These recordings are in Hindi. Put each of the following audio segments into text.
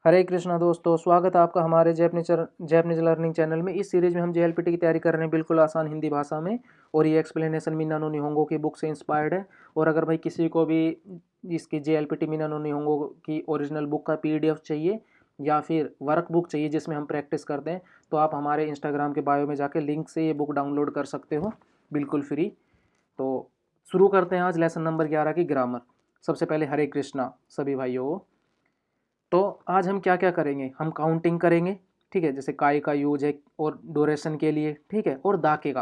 हरे कृष्णा दोस्तों, स्वागत है आपका हमारे जैपनीज लर्निंग चैनल में। इस सीरीज में हम जेएलपीटी की तैयारी कर रहे हैं बिल्कुल आसान हिंदी भाषा में। और ये एक्सप्लेनेशन मीना नो निहोंगो की बुक से इंस्पायर्ड है। और अगर भाई किसी को भी इसकी जेएलपीटी मीना नो निहोंगो की ओरिजिनल बुक का पीडीएफ चाहिए या फिर वर्क बुक चाहिए जिसमें हम प्रैक्टिस करते हैं, तो आप हमारे इंस्टाग्राम के बायो में जाकर लिंक से ये बुक डाउनलोड कर सकते हो बिल्कुल फ्री। तो शुरू करते हैं आज लेसन नंबर 11 की ग्रामर। सबसे पहले हरे कृष्णा सभी भाइयों को। तो आज हम क्या क्या करेंगे, हम काउंटिंग करेंगे। ठीक है, जैसे काय का यूज है और ड्यूरेशन के लिए, ठीक है, और दाके का।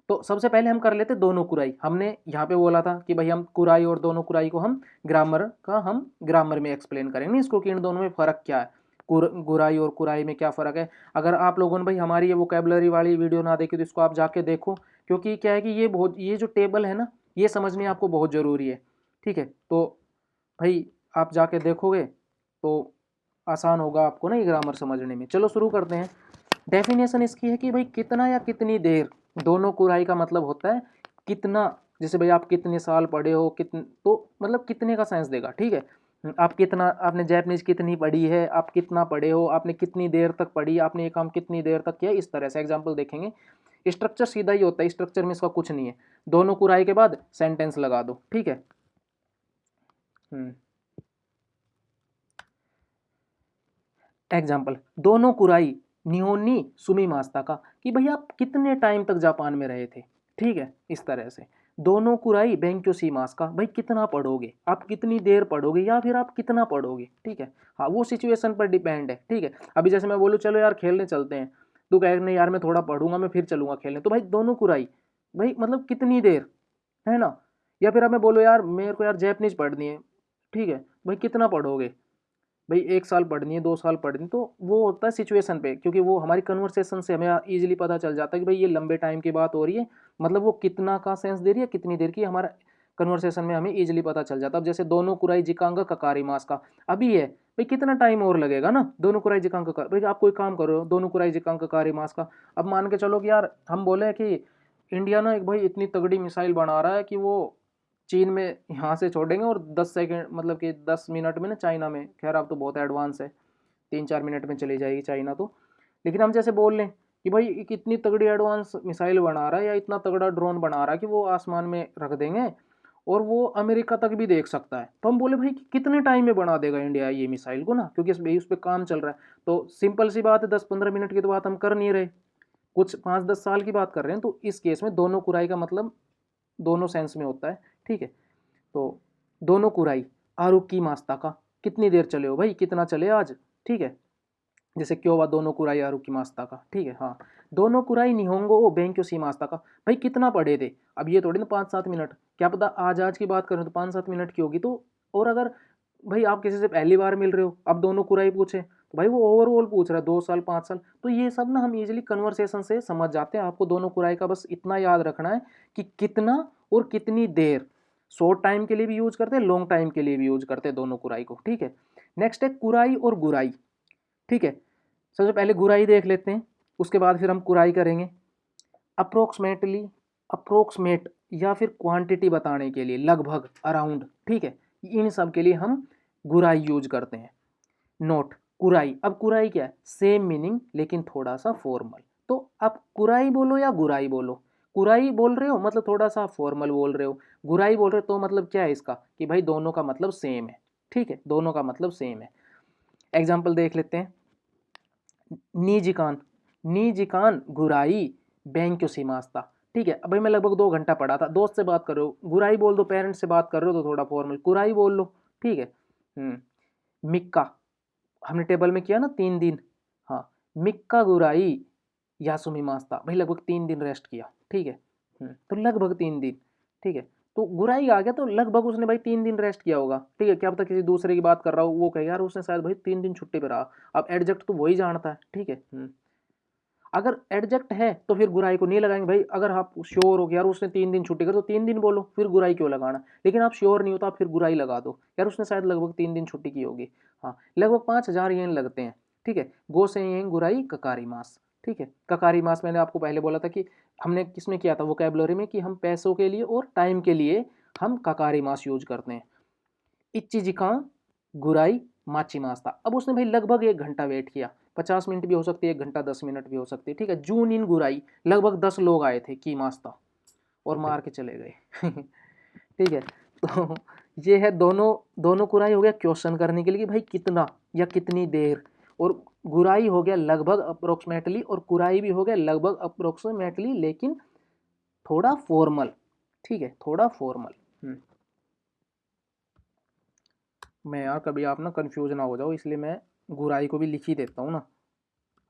तो सबसे पहले हम कर लेते दोनों कुराई। हमने यहाँ पे बोला था कि भाई हम कुराई और दोनों कुराई को हम ग्रामर में एक्सप्लेन करेंगे इसको कि इन दोनों में फ़र्क क्या है, गुराई और कुराई में क्या फ़र्क है। अगर आप लोगों ने भाई हमारी ये वोकेबलरी वाली वीडियो ना देखी तो इसको आप जाके देखो, क्योंकि क्या है कि ये जो टेबल है ना, ये समझनी आपको बहुत ज़रूरी है। ठीक है, तो भाई आप जाके देखोगे तो आसान होगा आपको ना ये ग्रामर समझने में। चलो शुरू करते हैं। डेफिनेशन इसकी है कि भाई कितना या कितनी देर, दोनों कुराई का मतलब होता है कितना। जैसे भाई आप कितने साल पढ़े हो, कितने, तो मतलब कितने का सेंस देगा। ठीक है, आप कितना, आपने जैपनीज कितनी पढ़ी है, आप कितना पढ़े हो, आपने कितनी देर तक पढ़ी, आपने ये काम कितनी देर तक किया, इस तरह से एग्जाम्पल देखेंगे। स्ट्रक्चर सीधा ही होता है, स्ट्रक्चर में इसका कुछ नहीं है। दोनों कुराई के बाद सेंटेंस लगा दो। ठीक है। एग्जाम्पल, दोनों कुराई निहोनी सुमी मास्ता का, कि भाई आप कितने टाइम तक जापान में रहे थे। ठीक है, इस तरह से। दोनों कुराई बेंक्यो सी मास का, भाई कितना पढ़ोगे, आप कितनी देर पढ़ोगे या फिर आप कितना पढ़ोगे। ठीक है, हाँ वो सिचुएशन पर डिपेंड है। ठीक है, अभी जैसे मैं बोलूँ चलो यार खेलने चलते हैं, तो कहे नहीं यार मैं थोड़ा पढ़ूंगा मैं फिर चलूंगा खेलने, तो भाई दोनों कुराई, भाई मतलब कितनी देर, है ना। या फिर अब मैं बोलो यार मेरे को यार जैपनीज पढ़नी है, ठीक है, भाई कितना पढ़ोगे, भाई 1 साल पढ़नी है, 2 साल पढ़नी है, तो वो होता है सिचुएशन पे, क्योंकि वो हमारी कन्वर्सेशन से हमें इजीली पता चल जाता है कि भाई ये लंबे टाइम की बात हो रही है, मतलब वो कितना का सेंस दे रही है, कितनी देर की, हमारा कन्वर्सेशन में हमें इजीली पता चल जाता है। अब जैसे दोनों कुराई जिकांगा ककारी मास का, अभी है भाई कितना टाइम और लगेगा ना, दोनों कुराई जिकांगा का, भाई आप कोई काम करो दोनों कुराई जिकांगा ककारी मास का। अब मान के चलो कि यार हम बोले कि इंडिया ना एक भाई इतनी तगड़ी मिसाइल बना रहा है कि वो चीन में यहाँ से छोड़ेंगे और 10 सेकेंड, मतलब कि 10 मिनट में ना चाइना में, खैर अब तो बहुत एडवांस है, 3-4 मिनट में चली जाएगी चाइना तो। लेकिन हम जैसे बोल लें कि भाई एक इतनी तगड़ी एडवांस मिसाइल बना रहा है या इतना तगड़ा ड्रोन बना रहा है कि वो आसमान में रख देंगे और वो अमेरिका तक भी देख सकता है, तो हम बोले भाई कितने टाइम में बना देगा इंडिया ये मिसाइल को ना, क्योंकि उस पर काम चल रहा है। तो सिंपल सी बात है, 10-15 मिनट की तो बात हम कर नहीं रहे, कुछ 5-10 साल की बात कर रहे हैं। तो इस केस में दोनों कुराई का मतलब दोनों सेंस में होता है। ठीक है, तो दोनों कुराई आरुकी मास्ता का, कितनी देर चले हो भाई, कितना चले आज। ठीक है, जैसे क्यों हुआ दोनों कुराई आरुकी मास्ता का। ठीक है, हाँ दोनों कुराई निहोंगो ओ बेंक्यो सी मास्ता का, भाई कितना पढ़े थे। अब ये थोड़ी ना 5-7 मिनट, क्या पता आज आज की बात करें तो 5-7 मिनट की होगी। तो और अगर भाई आप किसी से पहली बार मिल रहे हो, अब दोनों कुराई पूछे तो भाई वो ओवरऑल पूछ रहा है 2 साल 5 साल, तो ये सब ना हम इजीली कन्वर्सेशन से समझ जाते हैं। आपको दोनों कुराई का बस इतना याद रखना है कि कितना और कितनी देर, शॉर्ट टाइम के लिए भी यूज करते हैं, लॉन्ग टाइम के लिए भी यूज करते हैं दोनों कुराई को। ठीक है, नेक्स्ट है कुराई और गुराई। ठीक है, सबसे पहले गुराई देख लेते हैं, उसके बाद फिर हम कुराई करेंगे। अप्रोक्सीमेटली, अप्रोक्सीमेट या फिर क्वांटिटी बताने के लिए, लगभग, अराउंड। ठीक है, इन सब के लिए हम गुराई यूज करते हैं। नोट, कुराई, अब कुराई क्या है, सेम मीनिंग लेकिन थोड़ा सा फॉर्मल। तो आप कुराई बोलो या गुराई बोलो, कुराई बोल रहे हो मतलब थोड़ा सा फॉर्मल बोल रहे हो, गुराई बोल रहे हो तो मतलब क्या है इसका कि भाई दोनों का मतलब सेम है। ठीक है, दोनों का मतलब सेम है। एग्जाम्पल देख लेते हैं। नीजिकान, नीजिकान गुराई बैंक सीमास्ता। ठीक है, अभी मैं लगभग 2 घंटा पढ़ा था, दोस्त से बात कर रहे हो गुराई बोल दो, पेरेंट्स से बात कर रहे हो तो थोड़ा फॉर्मल कुराई बोल लो। ठीक है। मिक्का, हमने टेबल में किया ना 3 दिन, हाँ, मिक्का गुराई यासुमी मास्ता, भाई लगभग 3 दिन रेस्ट किया। ठीक है, तो लगभग 3 दिन। ठीक है, तो गुराई आ गया तो लगभग उसने भाई 3 दिन रेस्ट किया होगा। ठीक है, क्या पता किसी दूसरे की बात कर रहा हो, वो कहे यार उसने शायद भाई 3 दिन छुट्टी पे रहा। अब एडजेक्ट तो वही जानता है। ठीक है, अगर एडजेक्ट है तो फिर गुराई को नहीं लगाएंगे भाई। अगर आप श्योर हो कि यार उसने 3 दिन छुट्टी कर तो 3 दिन बोलो, फिर गुराई क्यों लगाना। लेकिन आप श्योर नहीं हो तो आप फिर गुराई लगा दो, यार उसने शायद लगभग 3 दिन छुट्टी की होगी। हाँ, लगभग 5,000 येन लगते हैं। ठीक है, गो से येन गुराई ककारी मास। ठीक है, ककारी मास मैंने आपको पहले बोला था कि हमने किसमें किया था वोकेबलरी में, कि हम पैसों के लिए और टाइम के लिए हम ककारी मास यूज करते हैं। इच्ची जिका गुराई माची मास था। अब उसने भाई लगभग 1 घंटा वेट किया, 50 मिनट भी हो सकती है, 1 घंटा 10 मिनट भी हो सकती है, ठीक है। जून इन गुराई, लगभग 10 लोग आए थे की मास था और मार के चले गए ठीक है। तो ये है दोनों दोनों कुराई हो गया क्वेश्चन करने के लिए कि भाई कितना या कितनी देर, और गुराई हो गया लगभग अप्रोक्सीमेटली, और कुराई भी हो गया लगभग अप्रोक्सीमेटली, लेकिन थोड़ा फॉर्मल, ठीक है, थोड़ा फॉर्मल। मैं यार कभी आप ना कंफ्यूज ना हो जाओ, इसलिए मैं गुराई को भी लिख ही देता हूँ ना।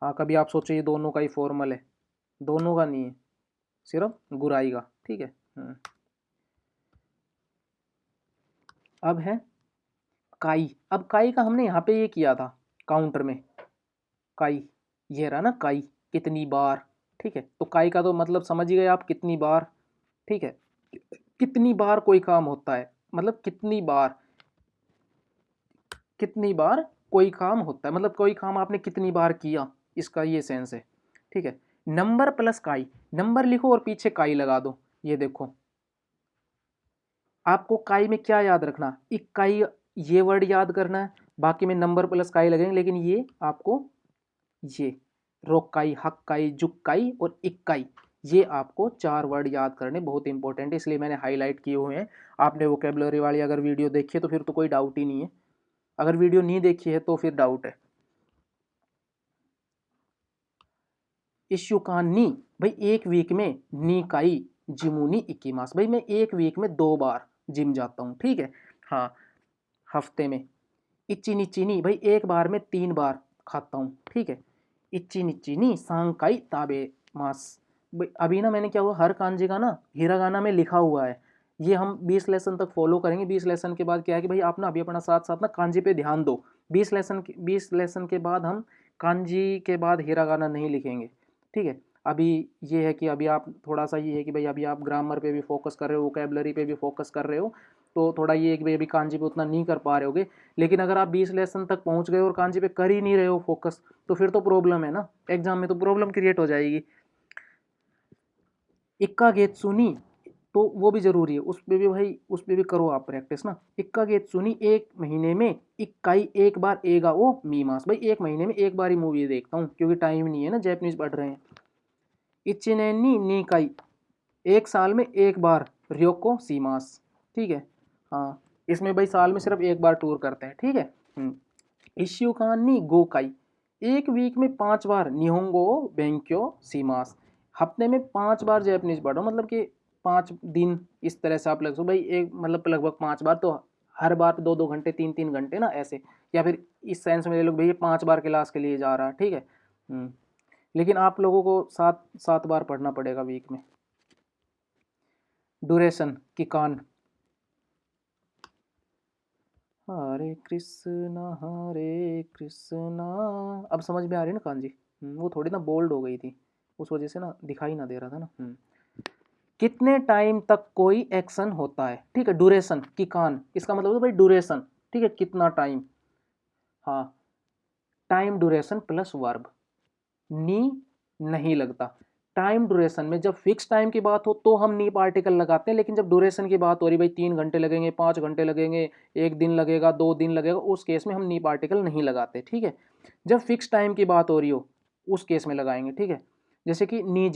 हाँ, कभी आप सोचो ये दोनों का ही फॉर्मल है, दोनों का नहीं है, सिर्फ गुराई का, ठीक है। अब है काई। अब काई का हमने यहाँ पे ये किया था काउंटर में, काई, ये रहा ना काई, कितनी बार, ठीक है। तो काई का तो मतलब समझ ही गए आप, कितनी बार, ठीक है। कितनी बार कोई काम होता है, मतलब कितनी बार कोई काम होता है, मतलब कोई काम आपने कितनी बार किया, इसका ये सेंस है, ठीक है। नंबर प्लस काई, नंबर लिखो और पीछे काई लगा दो। ये देखो, आपको काई में क्या याद रखना, इकाई, ये वर्ड याद करना है, बाकी में नंबर प्लस काई लगेंगे, लेकिन ये आपको, ये रोकाई, हक्काई, जुक्काई और इक्काई, ये आपको 4 वर्ड याद करने बहुत इंपॉर्टेंट है, इसलिए मैंने हाईलाइट किए हुए हैं। आपने वोकेबलरी वाली अगर वीडियो देखी है तो फिर तो कोई डाउट ही नहीं है, अगर वीडियो नहीं देखी है तो फिर डाउट है। इश्यू का नी, भाई एक वीक में निकाई जिमुनी इक्कीमास, भाई मैं एक वीक में 2 बार जिम जाता हूँ, ठीक है। हाँ, हफ्ते में। इच्चीनी चीनी, भाई एक बार में 3 बार खाता हूँ, ठीक है। इच्चीनी चीनी सांकाई ताबे मास, भाई अभी ना मैंने क्या हुआ, हर कांजी का ना हिरागाना में लिखा हुआ है, ये हम 20 लेसन तक फॉलो करेंगे। 20 लेसन के बाद क्या है कि भाई आप ना अभी अपना साथ साथ ना कांजी पे ध्यान दो। 20 लेसन के बाद हम कांजी के बाद हिरागाना नहीं लिखेंगे, ठीक है। अभी ये है कि अभी आप थोड़ा सा ये है कि भाई अभी आप ग्रामर पे भी फोकस कर रहे हो, वोकेबलरी पे भी फोकस कर रहे हो, तो थोड़ा ये है कि भाई अभी कांजी पे उतना नहीं कर पा रहे होगे। लेकिन अगर आप 20 लेसन तक पहुंच गए और कांजी पे कर ही नहीं रहे हो फोकस, तो फिर तो प्रॉब्लम है ना, एग्जाम में तो प्रॉब्लम क्रिएट हो जाएगी। इक्का गेत सुनी, तो वो भी जरूरी है, उस पर भी भाई, उस पर भी करो आप प्रैक्टिस ना। इक्का गेत सुनी, एक महीने में इक्काई, एक बार एगा वो मी मास, भाई एक महीने में एक बार ही मूवी देखता हूँ क्योंकि टाइम नहीं है ना, जैपनीज पढ़ रहे हैं। इचिनेनी निकाई, एक साल में एक बार रियोको सीमास, ठीक है। हाँ, इसमें भाई साल में सिर्फ एक बार टूर करते हैं, ठीक है। इश्यूकानी गोकाई, एक वीक में 5 बार निहोंगो बेंक्यो सीमास, हफ्ते में 5 बार जैपनीज पढ़ो, मतलब कि 5 दिन, इस तरह से आप लग सो भाई, एक मतलब लगभग 5 बार, तो हर बार 2-2 घंटे, 3-3 घंटे ना ऐसे, या फिर इस सेंस में ले लो भाई 5 बार क्लास के लिए जा रहा है, ठीक है। लेकिन आप लोगों को 7 7 बार पढ़ना पड़ेगा वीक में। ड्यूरेशन की कान, हरे कृष्णा, अब समझ में आ रही है ना कान जी। वो थोड़ी ना बोल्ड हो गई थी, उस वजह से ना दिखाई ना दे रहा था ना। कितने टाइम तक कोई एक्शन होता है, ठीक है। ड्यूरेशन की कान, इसका मतलब है भाई ड्यूरेशन, ठीक है, कितना टाइम। हाँ, टाइम ड्यूरेशन प्लस वर्ब, नी नहीं लगता। टाइम ड्यूरेशन में जब फिक्स टाइम की बात हो तो हम नी पार्टिकल लगाते हैं, लेकिन जब ड्यूरेशन की बात हो रही, भाई 3 घंटे लगेंगे, 5 घंटे लगेंगे, 1 दिन लगेगा, 2 दिन लगेगा, उस केस में हम नी पार्टिकल नहीं लगाते, ठीक है। जब फिक्स टाइम की बात हो रही हो उस केस में लगाएंगे, ठीक है। जैसे कि नी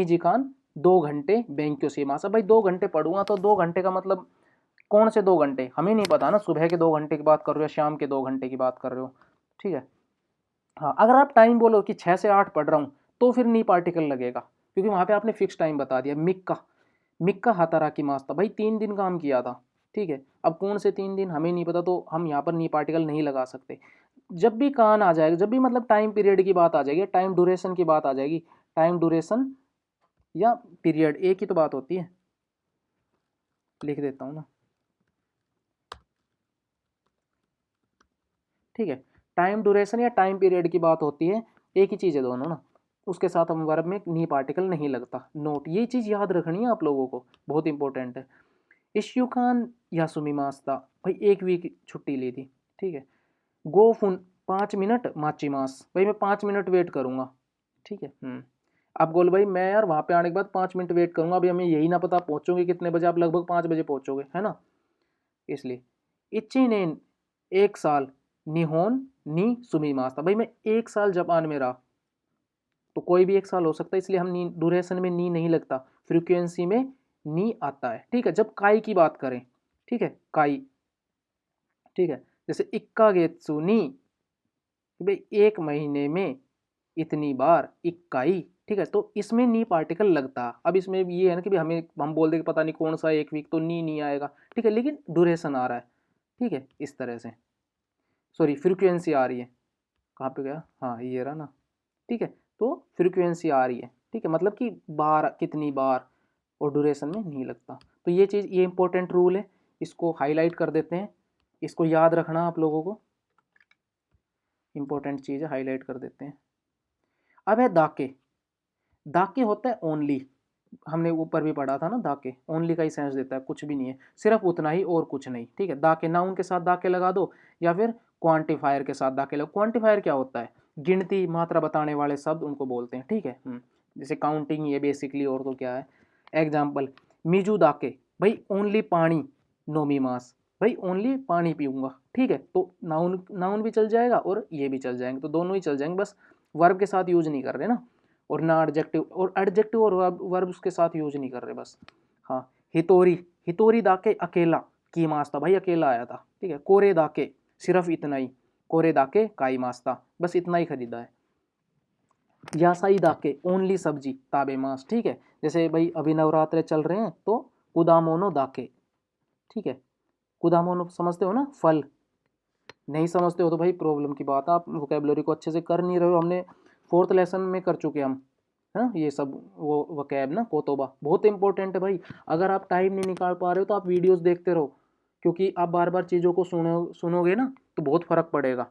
जिकान 2 घंटे बैंक्यो से मासा, भाई 2 घंटे पढ़ूंगा तो 2 घंटे का मतलब कौन से 2 घंटे हमें नहीं पता ना, सुबह के 2 घंटे की बात कर रहे हो, शाम के 2 घंटे की बात कर रहे हो, ठीक है। हाँ, अगर आप टाइम बोलो कि 6 से 8 पढ़ रहा हूँ तो फिर नी पार्टिकल लगेगा, क्योंकि वहाँ पे आपने फिक्स टाइम बता दिया। मिक्का हातारा की मास्ता, भाई 3 दिन काम किया था, ठीक है। अब कौन से 3 दिन हमें नहीं पता, तो हम यहाँ पर नी पार्टिकल नहीं लगा सकते। जब भी कान आ जाएगा, जब भी मतलब टाइम पीरियड की बात आ जाएगी, टाइम ड्यूरेशन की बात आ जाएगी, टाइम ड्यूरेशन या पीरियड एक ही तो बात होती है, लिख देता हूँ ना, ठीक है। टाइम ड्यूरेशन या टाइम पीरियड की बात होती है, एक ही चीज़ है दोनों ना, उसके साथ हम वर्ब में नी पार्टिकल नहीं लगता। नोट, ये चीज़ याद रखनी है आप लोगों को, बहुत इंपॉर्टेंट है। इश्यू खान या सुमीमास्ता, भाई एक वीक छुट्टी ली थी, ठीक है। गो फुन, 5 मिनट माची मास, भाई मैं 5 मिनट वेट करूँगा, ठीक है। आप बोल भाई मैं यार वहाँ पे आने के बाद 5 मिनट वेट करूँगा, अभी हमें यही ना पता पहुँचोगे कितने बजे, आप लगभग 5 बजे पहुँचोगे, है ना, इसलिए। इच्ची ने 1 साल निहोन नी सुमिमास्ता। भाई मैं 1 साल जापान में रहा, तो कोई भी 1 साल हो सकता है, इसलिए हम नी ड्यूरेशन में नी नहीं लगता, फ्रीक्वेंसी में नी आता है। ठीक है, जब काई की बात करें, ठीक है काई, ठीक है जैसे इक्का गेत्सु नी, भाई 1 महीने में इतनी बार इक्काई। ठीक है, तो इसमें नी पार्टिकल लगता है। अब इसमें ये है ना कि भाई हमें हम बोल दें कि पता नहीं कौन सा 1 वीक, तो नी नहीं आएगा। ठीक है, लेकिन ड्यूरेशन आ रहा है। ठीक है, इस तरह से, सॉरी फ्रीक्वेंसी आ रही है, कहाँ पे गया, हाँ ये रहा ना। ठीक है, तो फ्रीक्वेंसी आ रही है। ठीक है, मतलब कि बार कितनी बार, और ड्यूरेशन में नहीं लगता। तो ये चीज़, ये इंपॉर्टेंट रूल है, इसको हाईलाइट कर देते हैं, इसको याद रखना आप लोगों को, इंपॉर्टेंट चीज़ है, हाईलाइट कर देते हैं। अब है दाके। दाके होता है ओनली, हमने ऊपर भी पढ़ा था ना, दाके ओनली का ही सेंस देता है, कुछ भी नहीं है, सिर्फ उतना ही और कुछ नहीं। ठीक है, दाके नाउन के साथ दाके लगा दो, या फिर क्वांटिफायर के साथ दाके लगाओ। क्वांटिफायर क्या होता है, गिनती मात्रा बताने वाले शब्द उनको बोलते हैं। ठीक है, जैसे काउंटिंग ये बेसिकली, और तो क्या है। एग्जाम्पल मीजू दाके, भाई ओनली पानी, नोमी मास, भाई ओनली पानी पीऊंगा। ठीक है, तो नाउन नाउन भी चल जाएगा और ये भी चल जाएंगे, तो दोनों ही चल जाएंगे, बस वर्ब के साथ यूज नहीं कर रहे ना, और ना एडजेक्टिव, और एडजेक्टिव और वर्ब उसके साथ यूज नहीं कर रहे बस। हाँ, हितोरी, हितोरी दाके अकेला, की मास्ता, भाई अकेला आया था। ठीक है, कोरे दाके, सिर्फ इतना ही, कोरे दाके काई मास्ता, बस इतना ही खरीदा है। यासाई दाके, ओनली सब्जी, ताबे मास। ठीक है, जैसे भाई अभी नवरात्रे चल रहे हैं, तो कुदामोनो दाके। ठीक है, कुदामोनो समझते हो ना, फल। नहीं समझते हो तो भाई प्रॉब्लम की बात है, आप वोकेबलरी को अच्छे से कर नहीं रहे हो। हमने 4th लेसन में कर चुके हम, है ना, ये सब वो वोकैब ना, कोतोबा बहुत इंपॉर्टेंट है भाई। अगर आप टाइम नहीं निकाल पा रहे हो तो आप वीडियोस देखते रहो, क्योंकि आप बार बार चीज़ों को सुनोगे ना, तो बहुत फर्क पड़ेगा।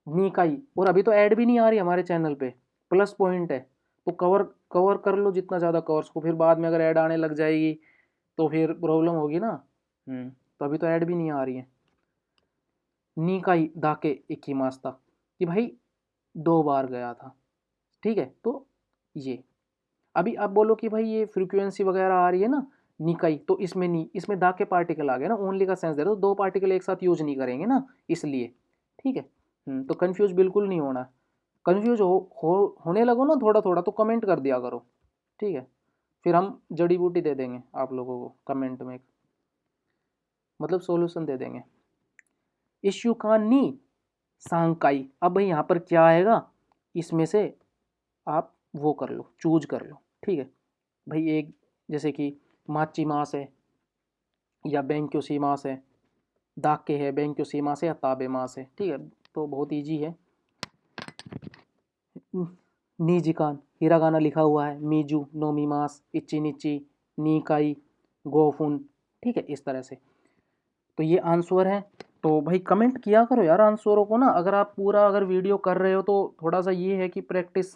निकाई, और अभी तो ऐड भी नहीं आ रही हमारे चैनल पे, प्लस पॉइंट है। तो कवर कवर कर लो जितना ज़्यादा कवर्स को, फिर बाद में अगर ऐड आने लग जाएगी तो फिर प्रॉब्लम होगी ना। तो अभी तो ऐड भी नहीं आ रही है। निकाई दाके इकिमास्ता, कि भाई 2 बार गया था। ठीक है, तो ये अभी आप बोलो कि भाई ये फ्रीक्वेंसी वगैरह आ रही है ना, निकाई, तो इसमें नहीं, इसमें दा के पार्टिकल आ गया ना, ओनली का सेंस दे रहे हो, 2 पार्टिकल एक साथ यूज नहीं करेंगे ना, इसलिए। ठीक है, तो कंफ्यूज बिल्कुल नहीं होना। कंफ्यूज होने लगो ना थोड़ा थोड़ा, तो कमेंट कर दिया करो। ठीक है, फिर हम जड़ी बूटी दे देंगे आप लोगों को कमेंट में, मतलब सॉल्यूशन दे देंगे। इश्यूकानी सांकाई, अब भाई यहाँ पर क्या आएगा, इसमें से आप वो कर लो, चूज कर लो। ठीक है भाई, एक जैसे कि माची मास है, या बैंक्यो सी मास है, दाके है, बैंक्यो सी मास है, या ताबे मास है। ठीक है, तो बहुत इजी है। नीजिकान, हिरागाना लिखा हुआ है, मीजू, नोमीमास, इच्ची निची, नीकाई, गोफुन। ठीक है, इस तरह से। तो ये आंसर है। तो भाई कमेंट किया करो यार आंसरों को ना, अगर आप पूरा अगर वीडियो कर रहे हो तो थोड़ा सा ये है कि प्रैक्टिस,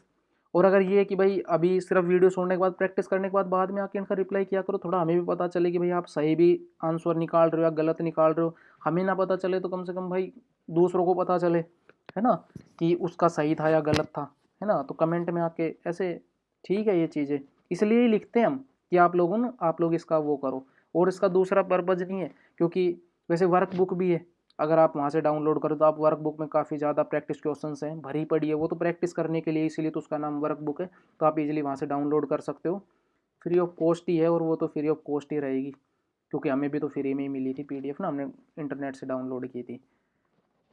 और अगर ये है कि भाई अभी सिर्फ वीडियो सुनने के बाद, प्रैक्टिस करने के बाद में आके इनका रिप्लाई किया करो, थोड़ा हमें भी पता चले कि भाई आप सही भी आंसर निकाल रहे हो या गलत निकाल रहे हो। हमें ना पता चले तो कम से कम भाई दूसरों को पता चले, है ना, कि उसका सही था या गलत था, है ना। तो कमेंट में आके ऐसे, ठीक है, ये चीज़ें इसलिए ही लिखते हैं हम, कि आप लोग इसका वो करो। और इसका दूसरा पर्पज़ नहीं है, क्योंकि वैसे वर्क बुक भी है, अगर आप वहाँ से डाउनलोड करो तो आप वर्क बुक में काफ़ी ज़्यादा प्रैक्टिस क्वेश्चंस हैं, भरी पड़ी है वो, तो प्रैक्टिस करने के लिए, इसीलिए तो उसका नाम वर्क बुक है। तो आप इजीली वहाँ से डाउनलोड कर सकते हो, फ्री ऑफ कॉस्ट ही है, और वो तो फ्री ऑफ कॉस्ट ही रहेगी, क्योंकि हमें भी तो फ्री में ही मिली थी PDF ना, हमने इंटरनेट से डाउनलोड की थी।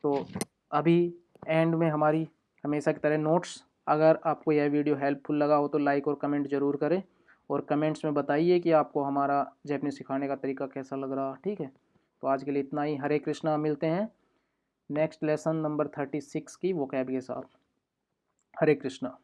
तो अभी एंड में हमारी हमेशा की तरह नोट्स, अगर आपको यह वीडियो हेल्पफुल लगा हो तो लाइक और कमेंट ज़रूर करें, और कमेंट्स में बताइए कि आपको हमारा जैपनीज़ सिखाने का तरीका कैसा लग रहा। ठीक है, तो आज के लिए इतना ही। हरे कृष्णा, मिलते हैं नेक्स्ट लेसन नंबर 36 की वोकैब के साथ। हरे कृष्णा।